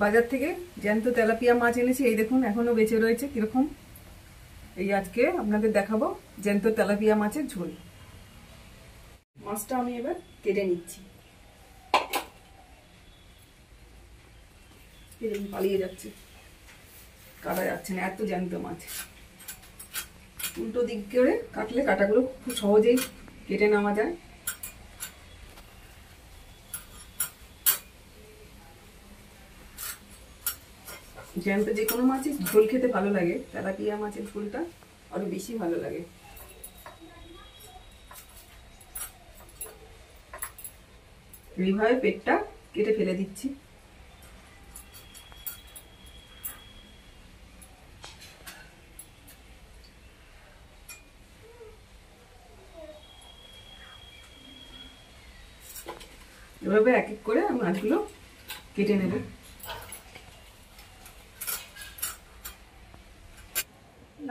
বাজার থেকে জ্যান্ত তেলাপিয়া মাছ এনেছি, এই দেখুন এখনো বেঁচে রয়েছে কিরকম। এই আজকে আপনাদের দেখাবো জ্যান্ত তেলাপিয়া মাছের ঝোল। মাছটা আমি এবার কেটে নিচ্ছি। পালিয়ে যাচ্ছে, কাটা যাচ্ছে না, এত জ্যান্ত মাছ। উল্টো দিক করে কাটলে কাটাগুলো খুব সহজেই কেটে নেওয়া যায়। জ্যান্ত যে কোনো মাছের ঝোল খেতে ভালো লাগে, তেলাপিয়া মাছের ঝোলটা আরো বেশি ভালো লাগে। এইভাবে পেটটা কেটে ফেলে দিচ্ছি। এভাবে এক এক করে মাছগুলো কেটে নেব।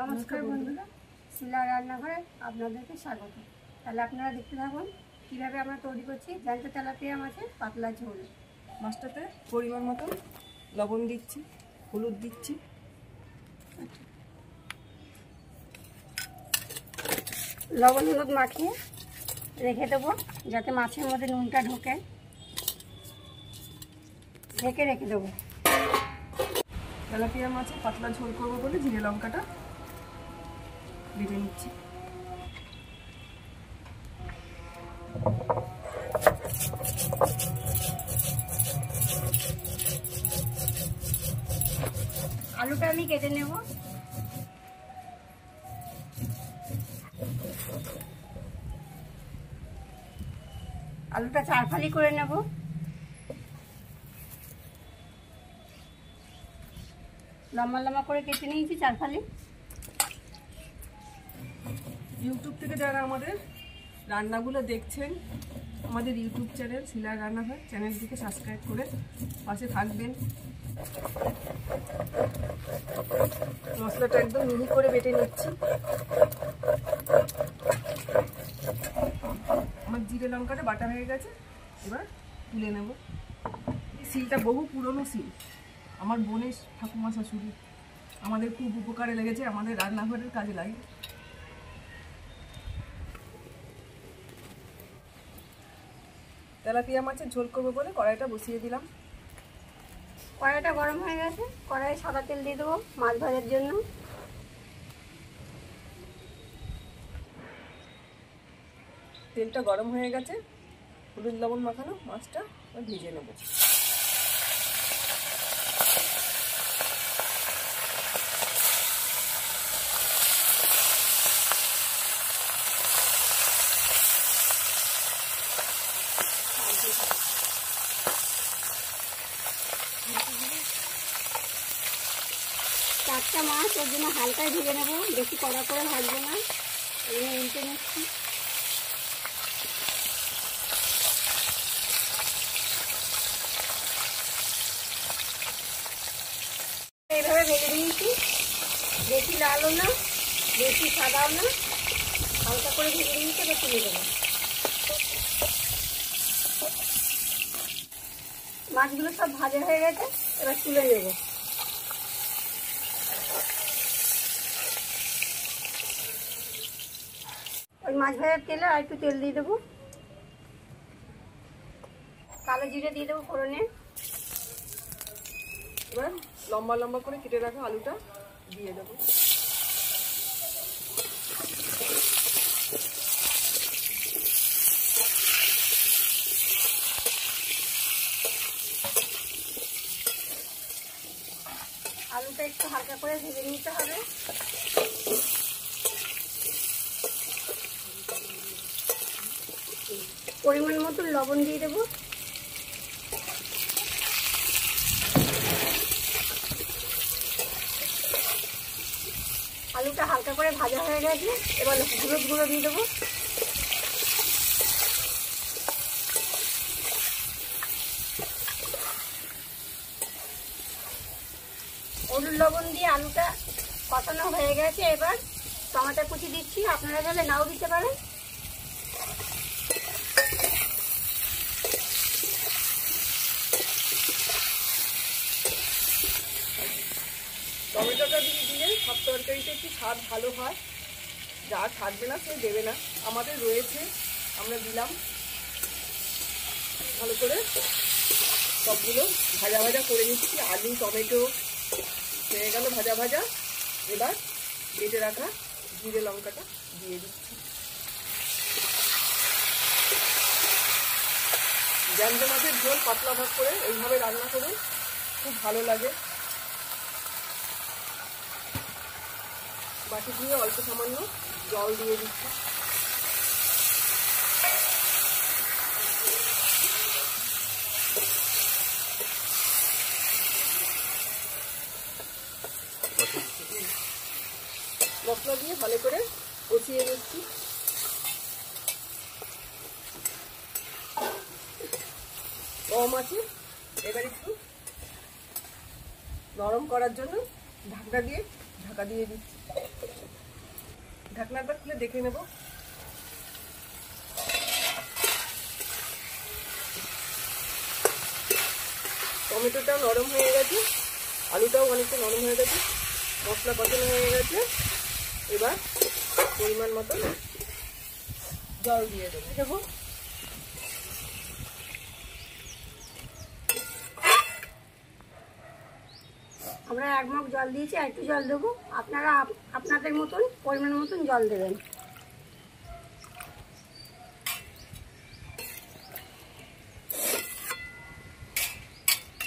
নমস্কার বন্ধুরা, শিলার রান্নাঘরে আপনাদেরকে স্বাগত। তাহলে আপনারা দেখতে থাকুন কীভাবে আমরা তৈরি করছি জ্যান্ত তেলাপিয়া মাছের পাতলা ঝোল। মাছটাতে পরিমাণ মতো লবণ দিচ্ছি, হলুদ দিচ্ছি। লবণ হলুদ মাখিয়ে রেখে দেবো যাতে মাছের মধ্যে নুনটা ঢোকে। ঢেকে রেখে দেবো। তেলাপিয়া মাছের পাতলা ঝোল করবো বলে জিরে লঙ্কাটা বেটে নিচ্ছি। আলুটা আমি কেটে নেব। আলুটা 4 ফালি করে নেব। লম্বা লম্বা করে কেটে নিয়েছি 4 ফালি। ইউটিউব থেকে যারা আমাদের রান্নাগুলো দেখছেন, আমাদের ইউটিউব চ্যানেল শিলার রান্নাঘর চ্যানেলটিকে সাবস্ক্রাইব করে পাশে থাকবেন। মশলাটা একদম মিহি করে বেটে নিচ্ছি। আমার জিরে লঙ্কাটা বাটা হয়ে গেছে, এবার তুলে নেব। এই শিলটা বহু পুরনো শিল, আমার বোনের ঠাকুমা শাশুড়ি, আমাদের খুব উপকারে লেগেছে, আমাদের রান্নাঘরের কাজে লাগে। তেলাপিয়া মাছের ঝোল করবো বলে কড়াইটা বসিয়ে দিলাম। কড়াইটা গরম হয়ে গেছে, কড়াইয়ে সাদা তেল দিয়ে দেবো মাছ ভাজার জন্য। তেলটা গরম হয়ে গেছে, হলুদ লবণ মাখানো মাছটা ভেজে নেব। চারটা মাছ ওর জন্য হালকায় ভেজে নেবো, বেশি কড়া করে ভাজবো না। এগুলো উল্টে নিচ্ছি। এইভাবে ভেজে নিয়েছি, বেশি লালও না বেশি সাদাও না, হালকা করে ভেজে নিয়েছি। এবার তুলে দেবো। মাছগুলো সব ভাজা হয়ে গেছে, এবার তুলে দেবো। ওই মাছ ভাজার তেলে আর একটু তেল দিয়ে দেবো। কালো জিরে দিয়ে দেবো ফোড়নে। এবার লম্বা লম্বা করে কেটে রাখা আলুটা দিয়ে দেবো। আলুটা একটু হালকা করে ভেজে নিতে হবে। পরিমাণ মতো লবণ দিয়ে দেবো। আলুটা হালকা করে ভাজা হয়ে গেছে, এবার হলুদ গুঁড়ো দিয়ে দেবো। হলুদ লবণ দিয়ে আলুটা কষানো হয়ে গেছে, এবার টমেটো কুচি দিচ্ছি। আপনারা চাইলে নাও দিতে পারেন। টমেটোটা দিয়ে দিলে সব তরকারিতে একটু স্বাদ ভালো হয়, যা থাকবে না সে দেবে না, আমাদের রয়েছে আমরা দিলাম। ভালো করে সবগুলো ভাজা ভাজা করে নিচ্ছি, আলু টমেটো হয়ে গেল ভাজা ভাজা। এবার বেটে রাখা জিরে লঙ্কাটা দিয়ে দিচ্ছি। জ্যান্ত মাছের ঝোল পাতলা ভাগ করে এইভাবে রান্না করুন, খুব ভালো লাগে। বাটি দিয়ে অল্প সামান্য জল দিয়ে দিচ্ছি। মশলা দিয়ে ভালো করে কষিয়ে নিচ্ছি। কম আছে, এবার একটু নরম করার জন্য ঢাকা দিয়ে দিচ্ছি। ঢাকনাটা খুলে দেখে নেব। টমেটোটাও নরম হয়ে গেছে, আলুটাও অনেকটা নরম হয়ে গেছে, মশলা কষানো হয়ে গেছে। এবার পরিমাণ মতো জল দিয়ে দেবো। আমরা 1 মগ জল দিয়েছি, আর একটু জল দেবো। আপনারা আপনাদের মতন পরিমাণ মতন জল দেবেন।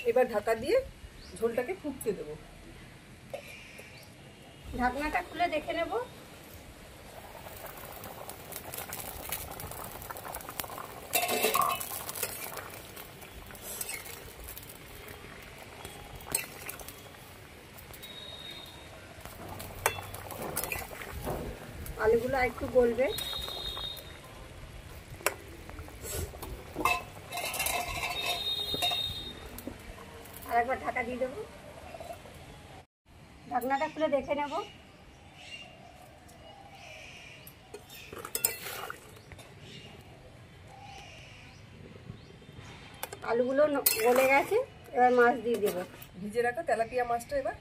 এবার ঢাকা দিয়ে ঝোলটাকে ফুটতে দেবো। ঢাকনাটা খুলে দেখে নেব। আলুগুলো একটু গলবে। আর একবার ঢাকা দিয়ে দেবো। ঢাকনাটা খুলে দেখে নেব। আলুগুলো গলে গেছে, এবার মাছ দিয়ে দেবো। ভিজে রাখা তেলাপিয়া মাছটা এবার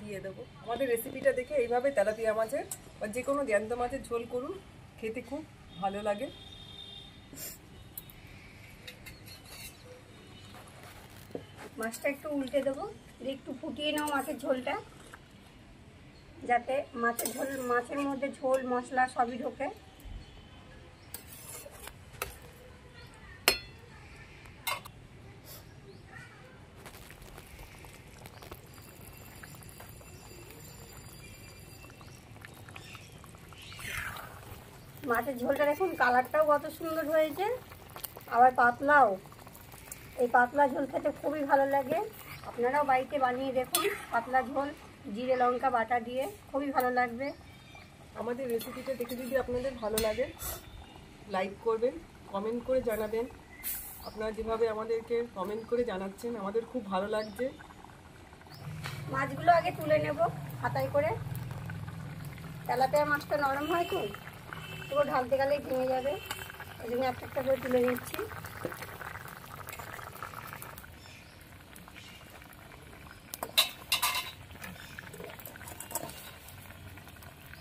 দিয়ে দেবো। আমাদের রেসিপিটা দেখে এইভাবে তেলাপিয়া মাছের বা যে কোনো জ্যান্ত মাছের ঝোল করুন, খেতে খুব ভালো লাগে। মাছটা একটু উল্টে দেবো, দিয়ে একটু ফুটিয়ে নাও মাছের ঝোলটা, যাতে মাছের মধ্যে ঝোল মশলা সবই ঢোকে। মাছের ঝোলটা দেখুন কালারটাও কত সুন্দর হয়েছে, আবার পাতলাও। এই পাতলা ঝোল খেতে খুবই ভালো লাগে। আপনারাও বাড়িতে বানিয়ে দেখুন, পাতলা ঝোল জিরে লঙ্কা বাটা দিয়ে খুবই ভালো লাগবে। আমাদের রেসিপিটা দেখে যদি আপনাদের ভালো লাগে, লাইক করবেন, কমেন্ট করে জানাবেন। আপনারা যেভাবে আমাদেরকে কমেন্ট করে জানাচ্ছেন আমাদের খুব ভালো লাগছে। মাছগুলো আগে তুলে নেব হাতায় করে। তেলাপিয়া মাছটা নরম হয় তো, পুরো ঢালতে গেলেই ভেঙে যাবে, ওই জন্য একটা একটা করে তুলে নিচ্ছি।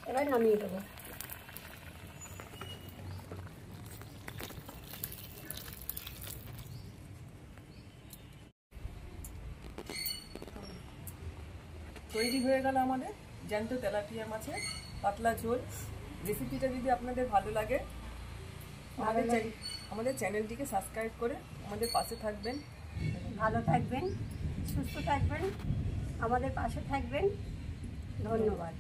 এবার নামিয়ে দেবো। তৈরি হয়ে গেল আমাদের জ্যান্ত তেলাপিয়া মাছের পাতলা ঝোল। রেসিপিটা যদি আপনাদের ভালো লাগে আমাদের চ্যানেলটিকে সাবস্ক্রাইব করে আমাদের পাশে থাকবেন। ভালো থাকবেন, সুস্থ থাকবেন, আমাদের পাশে থাকবেন। ধন্যবাদ।